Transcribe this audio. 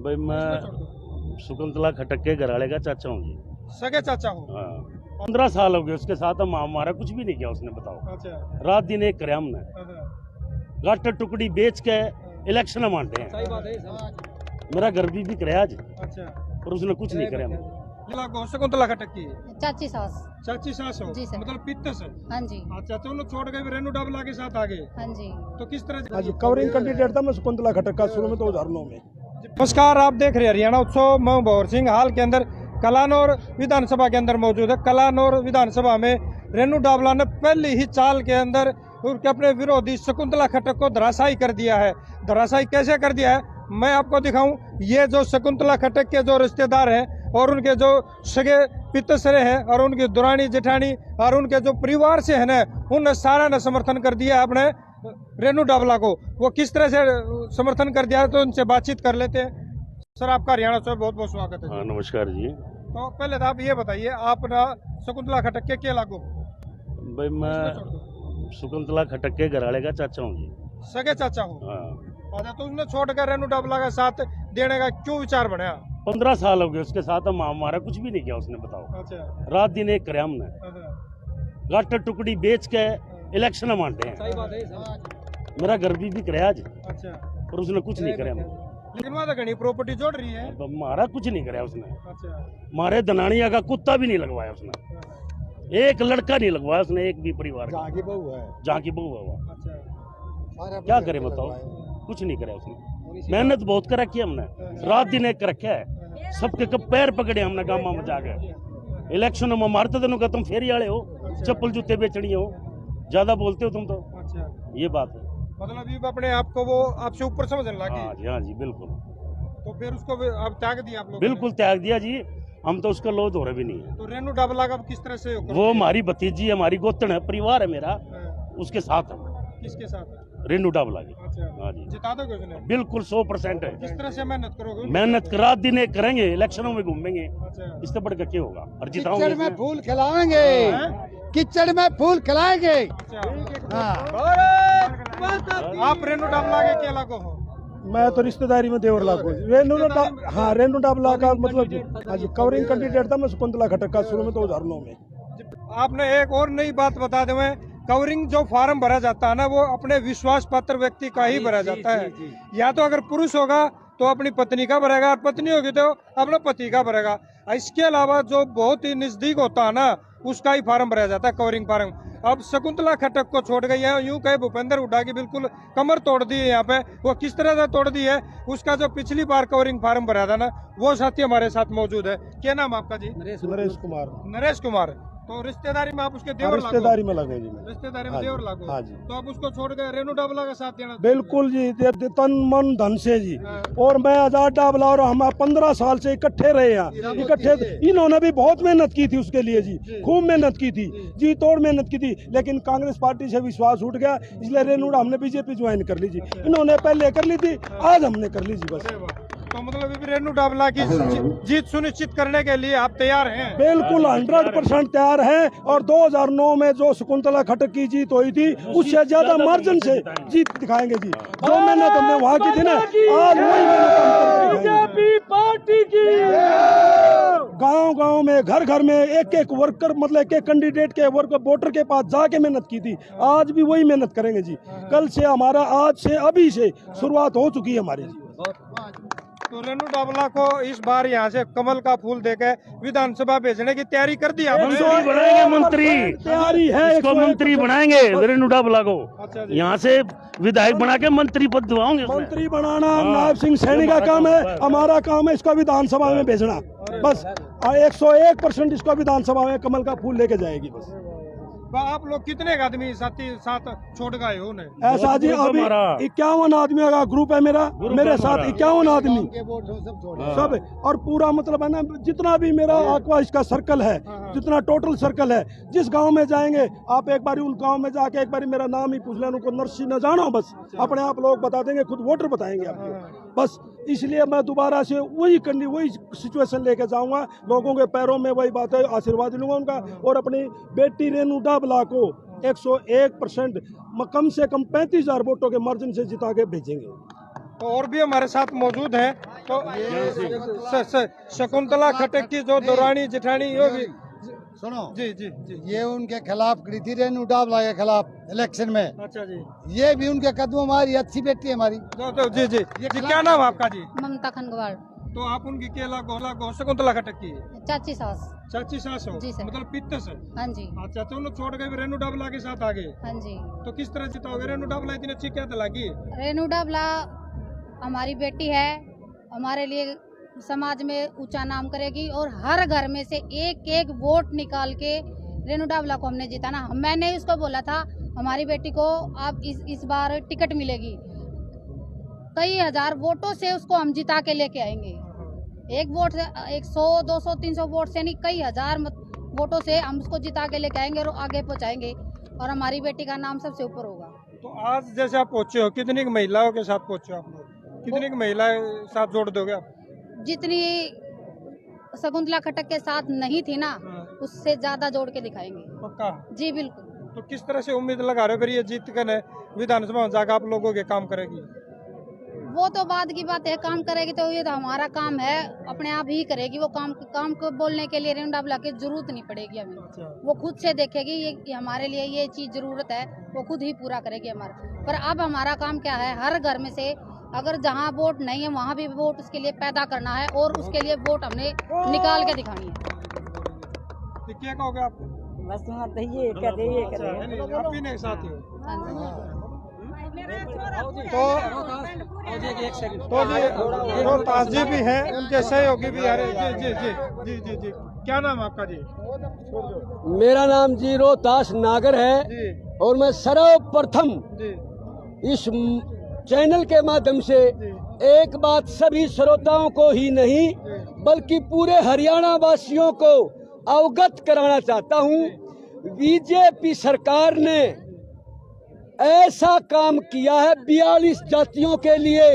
भाई मैं शकुंतला खटक के घराले का चाचा हूँ जी। सगे चाचा हो। हाँ 15 साल हो गए उसके साथ, हम हमारा कुछ भी नहीं किया उसने, बताओ। अच्छा। रात दिन एक करे हमने, गाट टुकड़ी बेच के इलेक्शन मानते हैं। सही बात है। मेरा घर भी बिक रहा आज, अच्छा। और उसने कुछ नहीं करे। हम शकुंतला खटक की चाची सास। चाची सास हो जी सर। मतलब पित्त से। हाँ जी। अच्छा तो लोग छोड़ गए रेनू डाबला के साथ आ गए। हाँ जी। तो किस तरह आज कवरिंग कैंडिडेट था मैं शकुंतला खटक का शुरू में 2009 में। नमस्कार, आप देख रहे हैं हरियाणा उत्सव। मैं भंवर सिंह हाल के अंदर कलानौर विधानसभा के अंदर मौजूद है। कलानौर विधानसभा में रेनू डाबला ने पहली ही चाल के अंदर उनके अपने विरोधी शकुंतला खटक को धराशायी कर दिया है। धराशायी कैसे कर दिया है मैं आपको दिखाऊं। ये जो शकुंतला खटक के जो रिश्तेदार हैं और उनके जो सगे पितसरे हैं और उनकी दुरानी जेठानी और उनके जो परिवार से है ना, उन सारा ने समर्थन कर दिया है अपने रेनू डाबला को। वो किस तरह से समर्थन कर दिया है तो उनसे बातचीत कर लेते हैं। सर आपका हरियाणा उत्सव बहुत बहुत स्वागत है। हाँ नमस्कार जी। तो पहले तो आप ये बताइए, आप ना शकुंतला खटक के क्या लागू? भाई मैं शकुंतला खटक के घराले का चाचा हूँ जी। सगे चाचा हो। हाँ अच्छा तो उसने छोड़कर रेनू डाबला का साथ देने का क्यों विचार बनाया? 15 साल हो गए उसके साथ, हम हमारा कुछ भी नहीं किया उसने, बताओ। अच्छा। रात दिन एक करे हमने, गाट टुकड़ी बेच के इलेक्शन मानते हैं। सही बात है। मेरा घर भी बिक रहा आज, अच्छा। और उसने कुछ नहीं करे। लेकिन वहाँ तो घनी प्रॉपर्टी जोड़ रही है। हमारा कुछ नहीं कराया उसने। अच्छा। हमारे दनानिया का कुत्ता भी नहीं लगवाया उसने, एक लड़का नहीं लगवाया उसने, एक भी परिवार का। जहाँ की बहू है, जहाँ की बहू है वो। अच्छा। क्या करे बताओ, कुछ नहीं करे उसने। मेहनत बहुत कर रखी है हमने, रात दिन एक कर रखा है। सबके कब पैर पकड़े हमने गामा में जाके। इलेक्शन में मारते तेनों का तुम फेरी वाले हो, चप्पल जूते बेचनी हो, ज्यादा बोलते हो तुम तो। अच्छा। ये बात है। मतलब ये अपने आप को वो आपसे ऊपर समझने लगी। हाँ जी बिल्कुल। तो फिर उसको आप त्याग दिया आप लोग? बिल्कुल त्याग दिया जी, हम तो उसका लोध हो रहा भी नहीं है। तो रेनू डाबला का किस तरह से वो हमारी भतीजी है, हमारी गोतन है, परिवार है मेरा, उसके साथ है। किसके साथ? रेनू डाबला की। अच्छा। हाँ जी जिता दोगे उसने? बिल्कुल 100% है। किस तरह से मेहनत करोगे? मेहनत रात दिन एक करेंगे, इलेक्शनों में घूमेंगे, अच्छा। इससे बढ़ के क्या होगा। और कीचड़ जिताऊंगे में फूल खिलाएंगे, कीचड़ में फूल खिलाएंगे। आप रेनू डाबला के क्या लागू हो? मैं तो रिश्तेदारी में देवर लागू। रेनू डाबला का मतलब आज कवरिंग कैंडिडेट था मैं शकुंतला खटक का शुरू में 2009 में। आपने एक और नई बात बता दें, कवरिंग जो फार्म भरा जाता है ना, वो अपने विश्वास पात्र व्यक्ति का ही भरा जाता है। या तो अगर पुरुष होगा तो अपनी पत्नी का भरेगा, और पत्नी होगी तो अपने पति का भरेगा। इसके अलावा जो बहुत ही नजदीक होता है ना, उसका ही फार्म भरा जाता है, कवरिंग फार्म। अब शकुंतला खटक को छोड़ गई है, यूं कहे भूपेंद्र हुड्डा की बिल्कुल कमर तोड़ दी है यहाँ पे। वो किस तरह से तोड़ दी है, उसका जो पिछली बार कवरिंग फार्म भरा था ना, वो साथी हमारे साथ मौजूद है। क्या नाम आपका जी? नरेश कुमार। नरेश कुमार। तो रिश्तेदारी में आप उसके देवर लागू? रिश्तेदारी में लगो जी मैं। रिश्तेदारी में देवर लागू। हाँ जी। तो आप उसको छोड़ के रेनू डाबला का साथ देना? बिल्कुल जी, तन मन धन से जी। और मैं आजाद डाबला और हम 15 साल से इकट्ठे रहे हैं, इकट्ठे। इन्होंने भी बहुत मेहनत की थी उसके लिए जी, खूब मेहनत की थी जी, तोड़ मेहनत की थी। लेकिन कांग्रेस पार्टी से विश्वास उठ गया, इसलिए रेनू हमने बीजेपी ज्वाइन कर ली जी। इन्होंने पहले कर ली थी, आज हमने कर ली जी बस। तो मतलब अभी रेनू डाबला की जीत सुनिश्चित करने के लिए आप तैयार हैं? बिल्कुल 100% तैयार हैं। और 2009 में जो शकुंतला खटक की जीत हुई थी, उससे ज्यादा मार्जिन से जीत दिखाएंगे जी। जो मेहनत हमने वहाँ की थी ना, आज वही मेहनत पार्टी की। गांव-गांव में, घर घर में एक एक वर्कर, मतलब एक एक कैंडिडेट के वर्कर वोटर के पास जाके मेहनत की थी, आज भी वही मेहनत करेंगे जी। कल से हमारा, आज से, अभी से शुरुआत हो चुकी है हमारी जी। तो रेनू डाबला को इस बार यहाँ से कमल का फूल देकर विधानसभा भेजने की तैयारी कर दी आपने? मंत्री बनाएंगे, मंत्री तैयारी है, इसको मंत्री बनाएंगे रेनू डाबला को। अच्छा जी। यहाँ से विधायक बना के मंत्री पद दिलाओगे। मंत्री बनाना नायब सिंह सैनी का काम है, हमारा काम है इसको विधानसभा में भेजना बस। 101% इसको विधानसभा में कमल का फूल लेके जाएगी बस। आप लोग कितने आदमी साथ छोड़ गए हो उन्हें? ऐसा जी अभी 51 आदमी का ग्रुप है मेरा, मेरे साथ 51 आदमी सब। और पूरा मतलब है ना, जितना भी मेरा आक्वा इसका सर्कल है, जितना टोटल सर्कल है, जिस गांव में जाएंगे आप एक बार उन गांव में जाके एक बार मेरा नाम ही पूछ लेना, उनको नर्सी न जानो बस, अपने आप लोग बता देंगे, खुद वोटर बताएंगे आपको बस। इसलिए मैं दोबारा से वही सिचुएशन लेके जाऊंगा, लोगों के पैरों में वही बात है, आशीर्वाद लूंगा उनका। और अपनी बेटी रेनू डाबला को 101% कम से कम 35,000 वोटों के मार्जिन से जिता के भेजेंगे। तो और भी हमारे साथ मौजूद हैं। तो शकुंतला खट्टक की जो दौरानी जेठानी वो भी सुनो जी जी जी। ये उनके खिलाफ खड़ी थी रेनू डाबला के खिलाफ इलेक्शन में। अच्छा जी। ये भी उनके कदम हमारी अच्छी बेटी है हमारी। तो जी जी जी, क्या नाम आपका जी? ममता खनगवाड़। तो आप उनकी केला गोला शकुंतला खट्टक की चाची सास। चाची सास हो? जी सर। मतलब पित्त से? हाँ जी। अच्छा, तो उन्होंने छोड़ गए रेनू डाबला के साथ आ गए। हाँ जी। तो किस तरह जिताओगे? रेनू डाबला इतनी अच्छी क्या लगी? रेनू डाबला हमारी बेटी है, हमारे लिए समाज में ऊंचा नाम करेगी और हर घर में से एक एक वोट निकाल के रेनू डाबला को हमने जिताना। मैंने उसको बोला था हमारी बेटी को आप इस बार टिकट मिलेगी, कई हजार वोटों से उसको हम जिता के लेके आएंगे। एक वोट से 100 200 300 वोट से नहीं, कई हजार वोटों से हम उसको जिता के लेके आएंगे और आगे पहुंचाएंगे और हमारी बेटी का नाम सबसे ऊपर होगा। तो आज जैसे आप पहुंचे हो, कितनी महिलाओं के साथ पहुंचे हो आप लोग? कितनी महिलाएं साथ जोड़ दोगे आप? जितनी शकुंतला खट्टक के साथ नहीं थी ना, उससे ज्यादा जोड़ के दिखाएंगे। पक्का? जी बिल्कुल। तो किस तरह से उम्मीद लगा रहे हो फिर ये जीत कर विधानसभा में जाकर आप लोगों के काम करेगी? वो तो बाद की बात है, काम करेगी तो ये तो हमारा काम है, अपने आप ही करेगी वो काम को बोलने के लिए रेनू डाबला की जरूरत नहीं पड़ेगी हमें। अच्छा। वो खुद से देखेगी ये हमारे लिए ये चीज जरूरत है, वो खुद ही पूरा करेगी हमारा। पर अब हमारा काम क्या है, हर घर में से अगर जहाँ वोट नहीं है वहाँ भी वोट उसके लिए पैदा करना है और उसके लिए वोट हमने निकाल के दिखानी है। तो क्या कहोगे आप? बस ये अच्छा, है नहीं, आप ही नहीं साथ ही हो। तो जी रोहतास जी भी हैं, उनके सहयोगी भी आ रहे हैं। जी जी जी जी जी। क्या नाम आपका जी? मेरा नाम जी रोहतास नागर है जी और मैं सर्वप्रथम जी इस चैनल के माध्यम से एक बात सभी श्रोताओं को ही नहीं बल्कि पूरे हरियाणा वासियों को अवगत कराना चाहता हूं। बीजेपी सरकार ने ऐसा काम किया है 42 जातियों के लिए